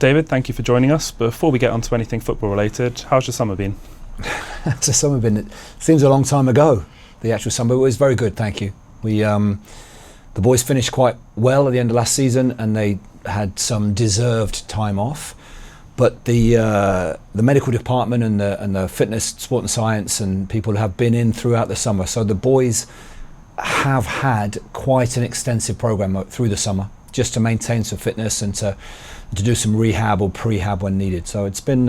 David, thank you for joining us. Before we get on to anything football related, how's your summer been? How's the summer been? It seems a long time ago, the actual summer. It was very good, thank you. The boys finished quite well at the end of last season, and they had some deserved time off. But the medical department and the fitness, sport and science and people have been in throughout the summer. So the boys have had quite an extensive program through the summer, just to maintain some fitness and to do some rehab or prehab when needed. So it's been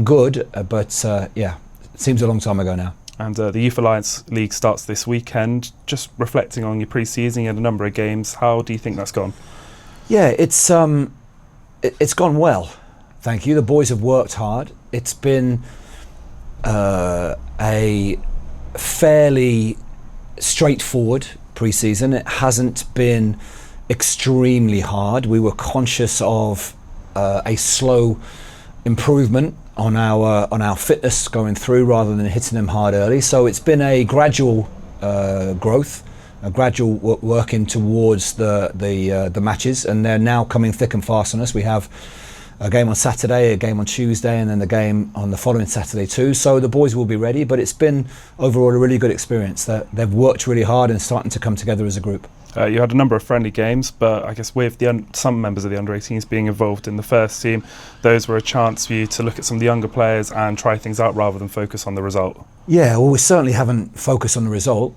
good, but it seems a long time ago now. And the Youth Alliance League starts this weekend. Just reflecting on your pre-season, you had a number of games. How do you think that's gone? Yeah, it's gone well, thank you. The boys have worked hard. It's been a fairly straightforward pre-season. It hasn't been extremely hard. We were conscious of a slow improvement on our fitness going through rather than hitting them hard early. So it's been a gradual growth, a gradual working towards the matches, and they're now coming thick and fast on us. We have a game on Saturday, a game on Tuesday, and then the game on the following Saturday too. So the boys will be ready, but it's been overall a really good experience. They've worked really hard and starting to come together as a group. You had a number of friendly games, but I guess with some members of the Under-18s being involved in the first team, those were a chance for you to look at some of the younger players and try things out rather than focus on the result. Yeah, well, we certainly haven't focused on the result,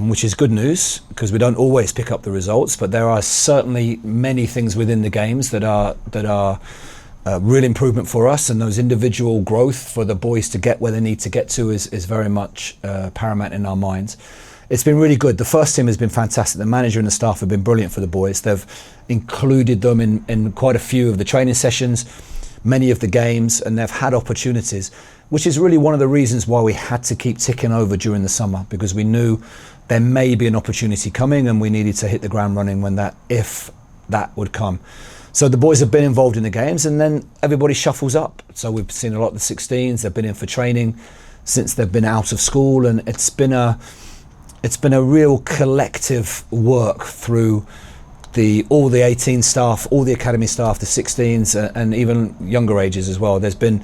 which is good news because we don't always pick up the results, but there are certainly many things within the games that are real improvement for us, and those individual growth for the boys to get where they need to get to is very much paramount in our minds. It's been really good. The first team has been fantastic. The manager and the staff have been brilliant for the boys. They've included them in quite a few of the training sessions, many of the games, and they've had opportunities, which is really one of the reasons why we had to keep ticking over during the summer, because we knew there may be an opportunity coming and we needed to hit the ground running if that would come. So the boys have been involved in the games, and then everybody shuffles up. So we've seen a lot of the 16s. They've been in for training since they've been out of school, and it's been a real collective work through all the 18 staff, all the academy staff, the 16s, and even younger ages as well. There's been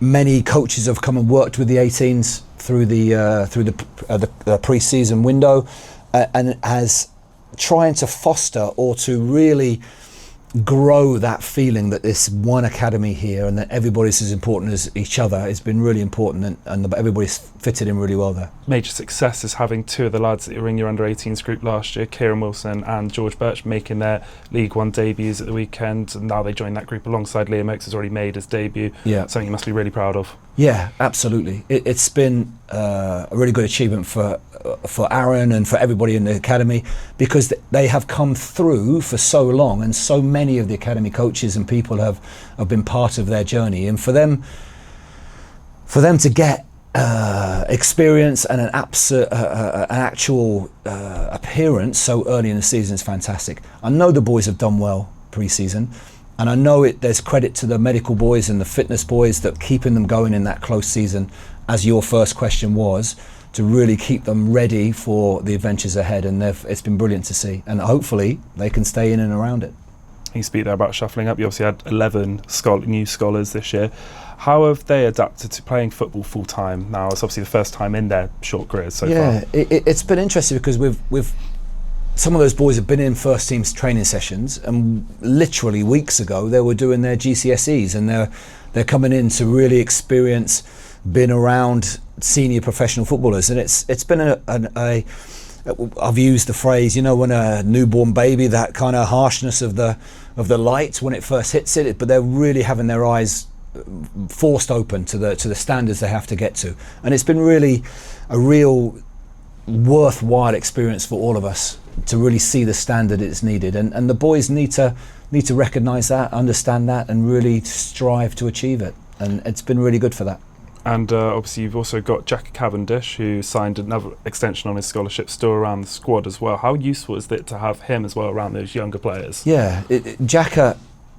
many coaches have come and worked with the 18s through the pre-season window, and as trying to foster or to really grow that feeling that this one academy here and that everybody's as important as each other has been really important, and everybody's fitted in really well there. Major success is having two of the lads that were in your Under-18s group last year, Kieran Wilson and George Birch, making their League One debuts at the weekend, and now they join that group alongside Liam Oakes, has already made his debut. Yeah. Something you must be really proud of. Yeah, absolutely. It's been a really good achievement for Aaron and for everybody in the academy, because they have come through for so long, and so many of the academy coaches and people have been part of their journey, and for them to get experience and an actual appearance so early in the season is fantastic. I know the boys have done well pre-season, and I know there's credit to the medical boys and the fitness boys that keeping them going in that close season, as your first question was, to really keep them ready for the adventures ahead, and it's been brilliant to see, and hopefully they can stay in and around it. You speak there about shuffling up. You obviously had 11 new scholars this year. How have they adapted to playing football full time now? It's obviously the first time in their short careers so far. Yeah, it's been interesting because we've some of those boys have been in first team's training sessions, and literally weeks ago they were doing their GCSEs, and they're coming in to really experience being around senior professional footballers, and it's been I've used the phrase, when a newborn baby, that kind of harshness of the light when it first hits it, but they're really having their eyes forced open to the standards they have to get to, and it's been really a real worthwhile experience for all of us to really see the standard it's needed, and the boys need to recognise that, understand that, and really strive to achieve it, and it's been really good for that. And obviously you've also got Jack Cavendish, who signed another extension on his scholarship, still around the squad as well. How useful is it to have him as well around those younger players? Yeah, Jack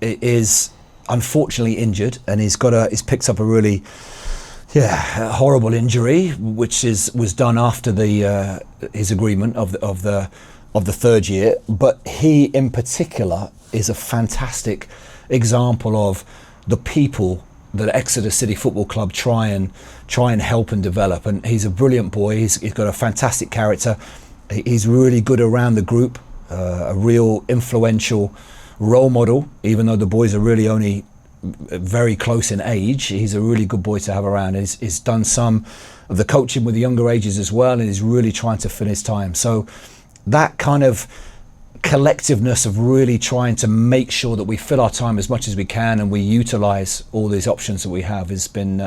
is unfortunately injured, and he's picked up a really horrible injury, which was done after his agreement of the third year. But he in particular is a fantastic example of the people that Exeter City Football Club try and help and develop. And he's a brilliant boy. He's got a fantastic character. He's really good around the group, a real influential role model, even though the boys are really only very close in age. He's a really good boy to have around. He's done some of the coaching with the younger ages as well, and he's really trying to fill his time. So that kind of collectiveness of really trying to make sure that we fill our time as much as we can and we utilise all these options that we have has been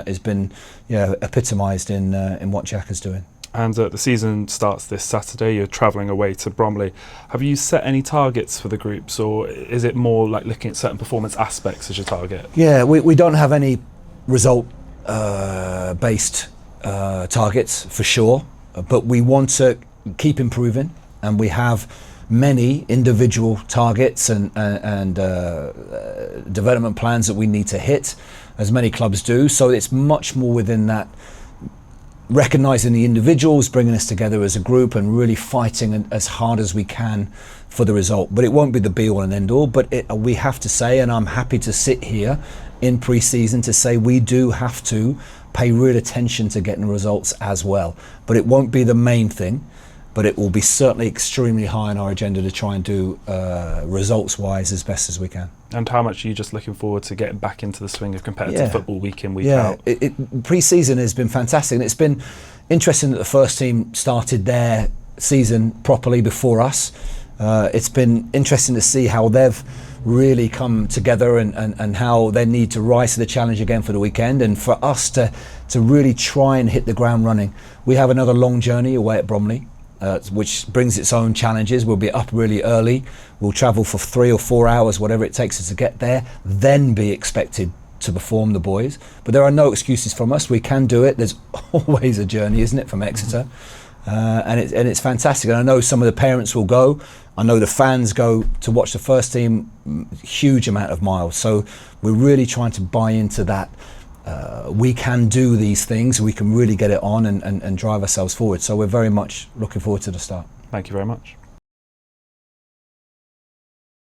epitomised in what Jack is doing. And the season starts this Saturday. You're travelling away to Bromley. Have you set any targets for the groups, or is it more like looking at certain performance aspects as your target? Yeah, we don't have any result based targets for sure, but we want to keep improving, and we have many individual targets and development plans that we need to hit, as many clubs do. So it's much more within that, recognising the individuals, bringing us together as a group and really fighting as hard as we can for the result. But it won't be the be all and end all, but we have to say, and I'm happy to sit here in pre-season to say, we do have to pay real attention to getting results as well. But it won't be the main thing, but it will be certainly extremely high on our agenda to try and do results wise as best as we can. And how much are you just looking forward to getting back into the swing of competitive football week in, week out? Pre-season has been fantastic, and it's been interesting that the first team started their season properly before us. It's been interesting to see how they've really come together and how they need to rise to the challenge again for the weekend, and for us to really try and hit the ground running. We have another long journey away at Bromley, which brings its own challenges. We'll be up really early. We'll travel for 3 or 4 hours, whatever it takes us to get there, then be expected to perform, the boys. But there are no excuses from us. We can do it. There's always a journey, isn't it, from Exeter? And it's fantastic. And I know some of the parents will go. I know the fans go to watch the first team, huge amount of miles. So we're really trying to buy into that. We can do these things, we can really get it on and drive ourselves forward. So we're very much looking forward to the start. Thank you very much.